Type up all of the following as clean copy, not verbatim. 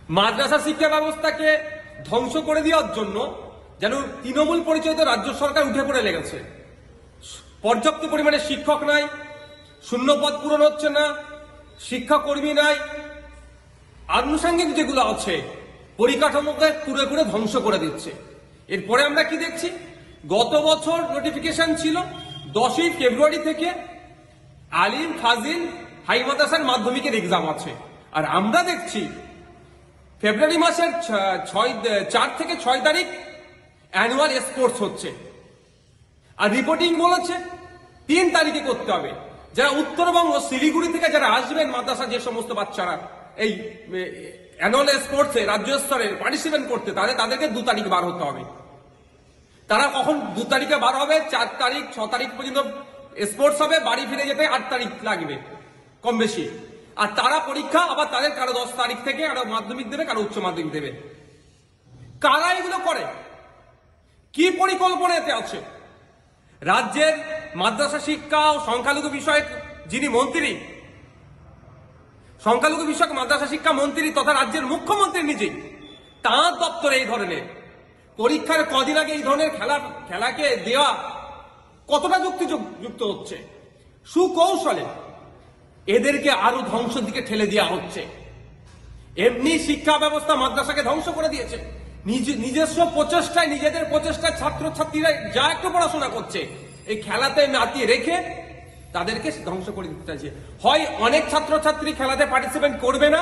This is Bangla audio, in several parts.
মাদ্রাসা শিক্ষা ব্যবস্থাকে ধ্বংস করে দেওয়ার জন্য যেন তৃণমূল পরিচালিত রাজ্য সরকার উঠে পড়ে লেগেছে। পর্যাপ্ত পরিমাণে শিক্ষক নাই, শূন্যপদ পূরণ হচ্ছে না, শিক্ষাকর্মী নাই, আনুষঙ্গিক যেগুলো আছে পরিকাঠামোকে কুড়ে কুড়ে ধ্বংস করে দিচ্ছে। এরপরে আমরা কি দেখছি, গত বছর নোটিফিকেশন ছিল 10ই ফেব্রুয়ারি থেকে আলিম ফাজিল হাই মাদ্রাসার মাধ্যমিকের এক্সাম আছে, আর আমরা দেখছি ফেব্রুয়ারি মাসের 4 থেকে 6 তারিখ অ্যানুয়াল স্পোর্টস হচ্ছে, আর রিপোর্টিং বলেছে 3 তারিখে করতে হবে। যারা উত্তরবঙ্গ শিলিগুড়ি থেকে যারা আসবেন মাদ্রাসা যে সমস্ত বাচ্চারা এই অ্যানুয়াল স্পোর্টসে রাজ্য স্তরে পার্টিসিপেট করতে, তাদেরকে 2 তারিখ বার হতে হবে। তারা কখন 2 তারিখে বার হবে, 4 তারিখ 6 তারিখ পর্যন্ত স্পোর্টস হবে, বাড়ি ফিরে যেতে 8 তারিখ লাগবে কম বেশি। আর তারা পরীক্ষা আবার তাদের কারো 10 তারিখ থেকে আরো মাধ্যমিক দেবে, কারো উচ্চ মাধ্যমিক দেবে। কারা এগুলো করে, কি পরিকল্পনা এতে আছে? রাজ্যের মাদ্রাসা শিক্ষা ও সংখ্যালঘু বিষয়ক যিনি মন্ত্রী, সংখ্যালঘু বিষয়ক মাদ্রাসা শিক্ষা মন্ত্রী তথা রাজ্যের মুখ্যমন্ত্রী নিজেই, তাঁর দপ্তরে এই ধরনের পরীক্ষার কদিন আগে এই ধরনের খেলাকে দেওয়া কতটা যুক্তিযুক্ত হচ্ছে? সুকৌশলে এদেরকে আরো ধ্বংসের দিকে ঠেলে দেওয়া হচ্ছে। এমনি শিক্ষা ব্যবস্থা মাদ্রাসাকে ধ্বংস করে দিয়েছে। নিজস্ব প্রচেষ্টায়, নিজেদের প্রচেষ্টায় ছাত্রছাত্রীরা যা একটু পড়াশোনা করছে এই খেলাতে মাতিয়ে রেখে তাদেরকে ধ্বংস করে দিতে চাইছে। হয় অনেক ছাত্রছাত্রী খেলাতে পার্টিসিপেট করবে না,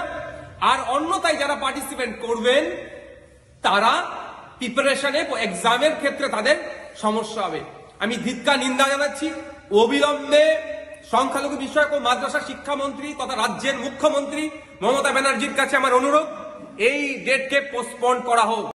আর অন্যথায় যারা পার্টিসিপেট করবেন তারা প্রিপারেশনে এক্সামের ক্ষেত্রে তাদের সমস্যা হবে। আমি ধিক্কার নিন্দা জানাচ্ছি। অবিলম্বে সংখ্যালঘু বিষয়ক ও মাদ্রাসা শিক্ষামন্ত্রী তথা রাজ্যের মুখ্যমন্ত্রী মমতা ব্যানার্জির কাছে আমার অনুরোধ, এই ডেটকে পোস্টপোন করা হোক।